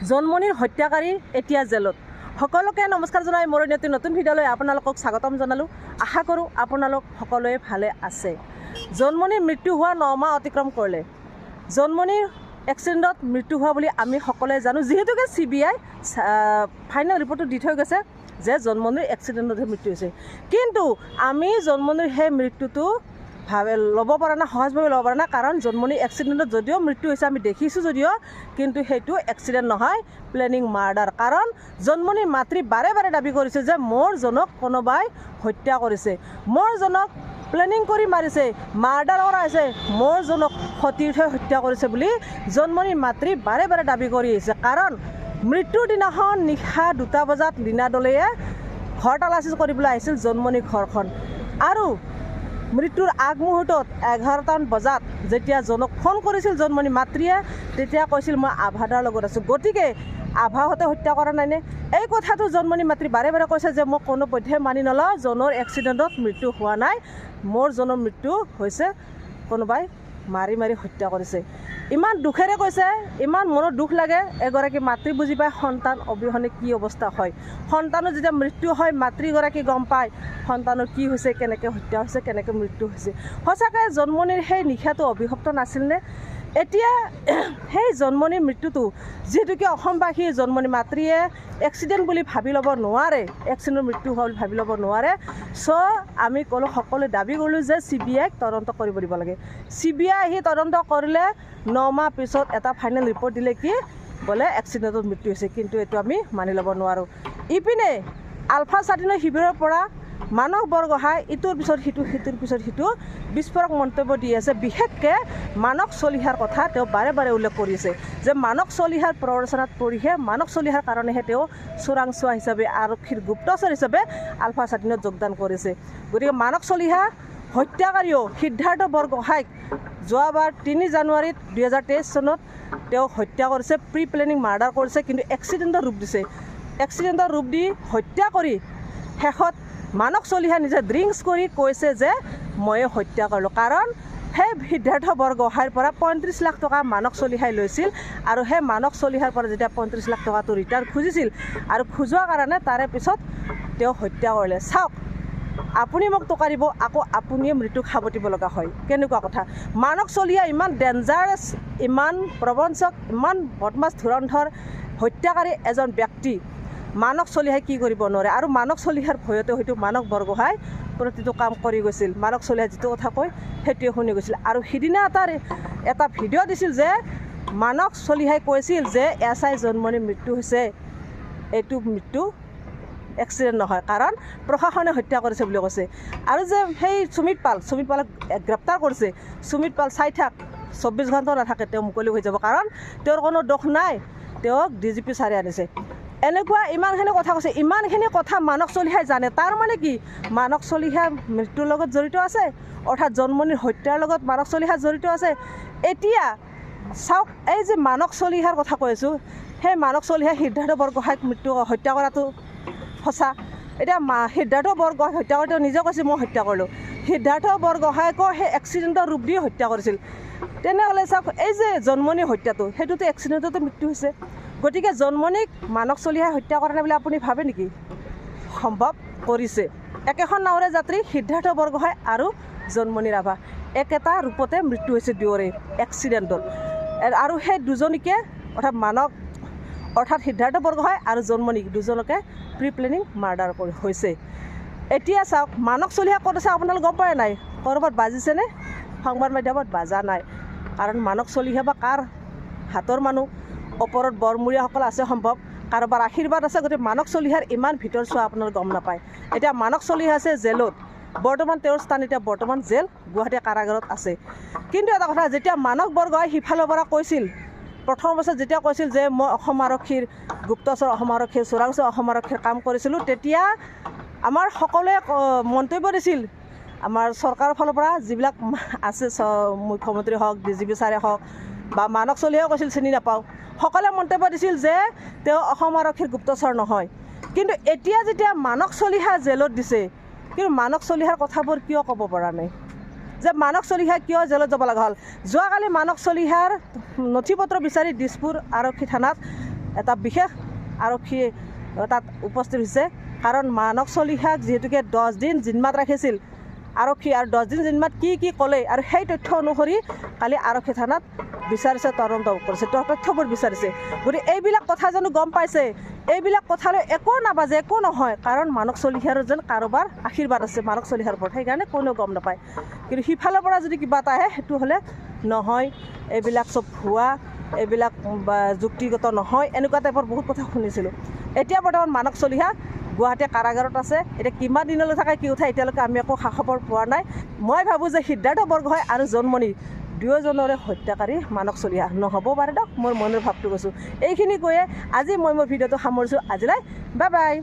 জন্মনিৰ হত্যাকাৰী এতিয়া জেলত। সকলোকে নমস্কাৰ জনাই মোৰ নতুন ভিডিঅ'লৈ আপোনালোকক স্বাগতম জনালোঁ। আশা কৰোঁ আপোনালোক সকলোৱে ভালে আছে। জন্মনিৰ মৃত্যু হোৱা 9 মাহ অতিক্ৰম কৰিলে। জন্মনিৰ এক্সিডেণ্টত মৃত্যু হোৱা বুলি আমি সকলোৱে জানো, যিহেতুকে CBI ফাইনেল ৰিপৰ্টটো দি থৈ গৈছে যে জন্মনিৰ এক্সিডেণ্টতহে মৃত্যু হৈছে। কিন্তু আমি জন্মনিৰ সেই মৃত্যুটো ল'ব পৰা নাই, সহজভাৱে ল'ব পৰা নাই। কাৰণ জন্মনিৰ এক্সিডেণ্টত যদিও মৃত্যু হৈছে আমি দেখিছোঁ যদিও, কিন্তু সেইটো এক্সিডেণ্ট নহয়, প্লেনিং মাৰ্ডাৰ। কাৰণ জন্মনিৰ মাতৃ বাৰে বাৰে দাবী কৰিছে যে মোৰ জনক কোনোবাই হত্যা কৰিছে, মোৰ জনক প্লেনিং কৰি মাৰিছে, মাৰ্ডাৰ কৰা হৈছে, মোৰ জনক সতীৰ্থই হত্যা কৰিছে বুলি জন্মনিৰ মাতৃ বাৰে বাৰে দাবী কৰি আহিছে। কাৰণ মৃত্যুৰ দিনাখন নিশা 2টা বজাত লীনা দলেয়ে ঘৰ তালাচী কৰিবলৈ আহিছিল জন্মনিৰ ঘৰখন। আৰু মৃত্যুৰ আগমুহূৰ্তত 11টামান বজাত যেতিয়া জনক ফোন কৰিছিল জন্মনিৰ মাতৃয়ে, তেতিয়া কৈছিল মই আভাদাৰ লগত আছোঁ। গতিকে আভাহঁতে হত্যা কৰা নাইনে? এই কথাটো জন্মনিৰ মাতৃ বাৰে বাৰে কৈছে যে মই কোনোপধ্যে মানি নলওঁ, জনৰ এক্সিডেণ্টত মৃত্যু হোৱা নাই, মোৰ জনৰ মৃত্যু হৈছে কোনোবাই মাৰি মাৰি হত্যা কৰিছে। ইমান দুখেৰে কৈছে, ইমান মনত দুখ লাগে। এগৰাকী মাতৃ বুজি পায় সন্তান অবিহনে কি অৱস্থা হয়। সন্তানৰ যেতিয়া মৃত্যু হয় মাতৃগৰাকী গম পায় সন্তানৰ কি হৈছে, কেনেকৈ হত্যা হৈছে, কেনেকৈ মৃত্যু হৈছে। সঁচাকৈ জন্মনিৰ সেই নিশাটো অভিশপ্ত নাছিলনে? এতিয়া সেই জন্মনিৰ মৃত্যুটো যিহেতুকে অসমবাসী জন্মনিৰ মাতৃয়ে এক্সিডেণ্ট বুলি ভাবি ল'ব নোৱাৰে, এক্সিডেণ্টৰ মৃত্যু হোৱা বুলি ভাবি ল'ব নোৱাৰে। আমি ক'লোঁ, সকলোৱে দাবী কৰিলোঁ যে CBIক তদন্ত কৰিব দিব লাগে। CBI আহি তদন্ত কৰিলে 9 মাহ পিছত এটা ফাইনেল ৰিপৰ্ট দিলে কি বোলে এক্সিডেণ্টত মৃত্যু হৈছে। কিন্তু এইটো আমি মানি ল'ব নোৱাৰোঁ। ইপিনে আলফা স্বাধীন শিবিৰৰ পৰা মানস বৰগোহাঁই ইটোৰ পিছত সিটো সিটোৰ পিছত সিটো বিস্ফোৰক মন্তব্য দি আছে। বিশেষকৈ মানস চলিহাৰ কথা তেওঁ বাৰে বাৰে উল্লেখ কৰিছে যে মানস চলিহাৰ প্ৰৰচনাত পৰিহে, মানস চলিহাৰ কাৰণেহে তেওঁ চোৰাংচোৱা হিচাপে, আৰক্ষীৰ গুপ্তচৰ হিচাপে আলফা স্বাধীনত যোগদান কৰিছে। গতিকে মানস চলিহা হত্যাকাৰীও সিদ্ধাৰ্থ বৰগোহাঁইক যোৱাবাৰ 3 জানুৱাৰীত 2023 চনত তেওঁ হত্যা কৰিছে, প্ৰি প্লেনিং মাৰ্ডাৰ কৰিছে। কিন্তু এক্সিডেণ্টৰ ৰূপ দিছে, এক্সিডেণ্টৰ ৰূপ দি হত্যা কৰি শেষত মানস চলিহা নিজে ড্ৰিংকছ কৰি কৈছে যে ময়ে হত্যা কৰিলোঁ। কাৰণ সেই সিদ্ধাৰ্থ বৰগোহাঁইৰ পৰা 35 লাখ টকা মানস চলিহাই লৈছিল, আৰু সেই মানস চলিহাৰ পৰা যেতিয়া 35 লাখ টকাটো ৰিটাৰ্ণ খুজিছিল আৰু খোজোৱাৰ কাৰণে তাৰে পিছত তেওঁ হত্যা কৰিলে। চাওক, আপুনি মোক টকা দিব, আকৌ আপুনিয়ে মৃত্যুক সাৱটিব লগা হয়। কেনেকুৱা কথা? মানস চলিহা ইমান ডেঞ্জাৰাছ, ইমান প্ৰবঞ্চক, ইমান বদমাছ ধুৰন্ধৰ হত্যাকাৰী এজন ব্যক্তি, মানস চলিহাই কি কৰিব নোৱাৰে। আৰু মানস চলিহাৰ ভয়তে হয়তো মানস বৰগোহাঁই প্ৰতিটো কাম কৰি গৈছিল। মানস চলিহাই যিটো কথা কয় সেইটোৱে শুনি গৈছিল। আৰু সিদিনা এটা ভিডিঅ' দিছিল যে মানস চলিহাই কৈছিল যে SI জন্মনিৰ মৃত্যু হৈছে, এইটো মৃত্যু এক্সিডেণ্ট নহয়, কাৰণ প্ৰশাসনে হত্যা কৰিছে বুলি কৈছে। আৰু যে সেই সুমিত পালক গ্ৰেপ্তাৰ কৰিছে, সুমিত পাল চাই থাক, 24 ঘণ্টাও নাথাকে, তেওঁ মুকলি হৈ যাব। কাৰণ তেওঁৰ কোনো দোষ নাই, তেওঁক DGP ছাৰে আনিছে। এনেকুৱা ইমানখিনি কথা কৈছে, ইমানখিনি কথা মানস চলিহাই জানে। তাৰ মানে কি মানস চলিহা মৃত্যুৰ লগত জড়িত আছে, অৰ্থাৎ জন্মনিৰ হত্যাৰ লগত মানস চলিহা জড়িত আছে। এতিয়া চাওক, এই যে মানস চলিহাৰ কথা কৈ আছোঁ, সেই মানস চলিহাই সিদ্ধাৰ্থ বৰগোহাঁইক হত্যা কৰাটো সঁচা। এতিয়া সিদ্ধাৰ্থ বৰগোহাঁইক হত্যা কৰি তেওঁ নিজে কৈছে মই হত্যা কৰিলোঁ। সিদ্ধাৰ্থ বৰগোহাঁইকো সেই এক্সিডেণ্টৰ ৰূপ দি হত্যা কৰিছিল। তেনেহ'লে চাওক, এই যে জন্মনিৰ হত্যাটো, সেইটোতো এক্সিডেণ্টতে মৃত্যু হৈছে। গতিকে জন্মনিক মানস চলিহাই হত্যা কৰা নাই বুলি আপুনি ভাবে নেকি? সম্ভৱ কৰিছে। একেখন নাৱৰে যাত্ৰী সিদ্ধাৰ্থ বৰগোহাঁই আৰু জন্মনি ৰাভা, একেটা ৰূপতে মৃত্যু হৈছে দুয়োৰে এক্সিডেণ্টত। আৰু সেই দুজনীকে অৰ্থাৎ সিদ্ধাৰ্থ বৰগোহাঁই আৰু জন্মনিক দুজনকে প্ৰি প্লেনিং মাৰ্ডাৰ হৈছে। এতিয়া চাওক, মানস চলিহা ক'ত আছে আপোনালোকে গম পায় নাই? ক'ৰবাত বাজিছেনে? সংবাদ মাধ্যমত বাজা নাই। কাৰণ মানস চলিহা বা কাৰ হাতৰ মানুহ, ওপৰত বৰমূৰীয়াসকল আছে সম্ভৱ, কাৰোবাৰ আশীৰ্বাদ আছে। গতিকে মানস চলিহাৰ ইমান ভিতৰ চোৱা আপোনালোকে গম নাপায়। এতিয়া মানস চলিহা আছে জেলত, বৰ্তমান তেওঁৰ স্থান এতিয়া বৰ্তমান জেল, গুৱাহাটী কাৰাগাৰত আছে। কিন্তু এটা কথা, যেতিয়া মানস বৰগোহাঁই সিফালৰ পৰা কৈছিল, প্ৰথম অৱস্থাত যেতিয়া কৈছিল যে মই অসম আৰক্ষীৰ গুপ্তচৰ, অসম আৰক্ষীৰ চোৰাংচোৱা, অসম আৰক্ষীৰ কাম কৰিছিলোঁ, তেতিয়া আমাৰ সকলোৱে মন্তব্য দিছিল, আমাৰ চৰকাৰৰ ফালৰ পৰা যিবিলাক আছে, মুখ্যমন্ত্ৰী হওক, DGP ছাৰে হওক, বা মানস চলিহাইও কৈছিল চিনি নাপাওঁ, সকলোৱে মন্তব্য দিছিল যে তেওঁ অসম আৰক্ষীৰ গুপ্তচৰ নহয়। কিন্তু এতিয়া যেতিয়া মানস চলিহা জেলত দিছে, কিন্তু মানস চলিহাৰ কথাবোৰ কিয় ক'ব পৰা নাই? যে মানস চলিহাই কিয় জেলত যাব লগা হ'ল? যোৱাকালি মানস চলিহাৰ নথি পত্ৰ বিচাৰি দিছপুৰ আৰক্ষী থানাত এটা বিশেষ আৰক্ষী তাত উপস্থিত হৈছে কাৰণ মানস চলিহাক যিহেতুকে 10 দিন জিম্মাত ৰাখিছিল আৰক্ষী আৰু 10 দিন জিম্মাত কি ক'লে আৰু সেই তথ্য অনুসৰি কালি আৰক্ষী থানাত বিচাৰিছে তদন্ত কৰিছে তথ্যবোৰ বিচাৰিছে গতিকে এইবিলাক কথা জানো গম পাইছে এইবিলাক কথালৈ একো নাবাজে একো নহয় কাৰণ মানস চলিহাৰ যেন কাৰোবাৰ আশীৰ্বাদ আছে মানস চলিহাৰ ওপৰত সেইকাৰণে কোনেও গম নাপায় কিন্তু সিফালৰ পৰা যদি কিবা এটা আহে সেইটো হ'লে নহয় এইবিলাক চব ভুৱা এইবিলাক যুক্তিগত নহয় এনেকুৱা টাইপৰ বহুত কথা শুনিছিলোঁ এতিয়া বৰ্তমান মানস চলিহা গুৱাহাটী কাৰাগাৰত আছে এতিয়া কিমান দিনলৈ থাকে কি উঠায় এতিয়ালৈকে আমি একো খা খবৰ পোৱা নাই মই ভাবোঁ যে সিদ্ধাৰ্থ বৰগোহাঁই আৰু জোনমণি দুয়োজনৰে হত্যাকাৰী মানস চলিহা নহ'ব পাৰে দিয়ক মই মনৰ ভাৱটো কৈছোঁ এইখিনি কৈয়ে আজি মই মোৰ ভিডিঅ'টো সামৰিছোঁ আজিলৈ বাই বাই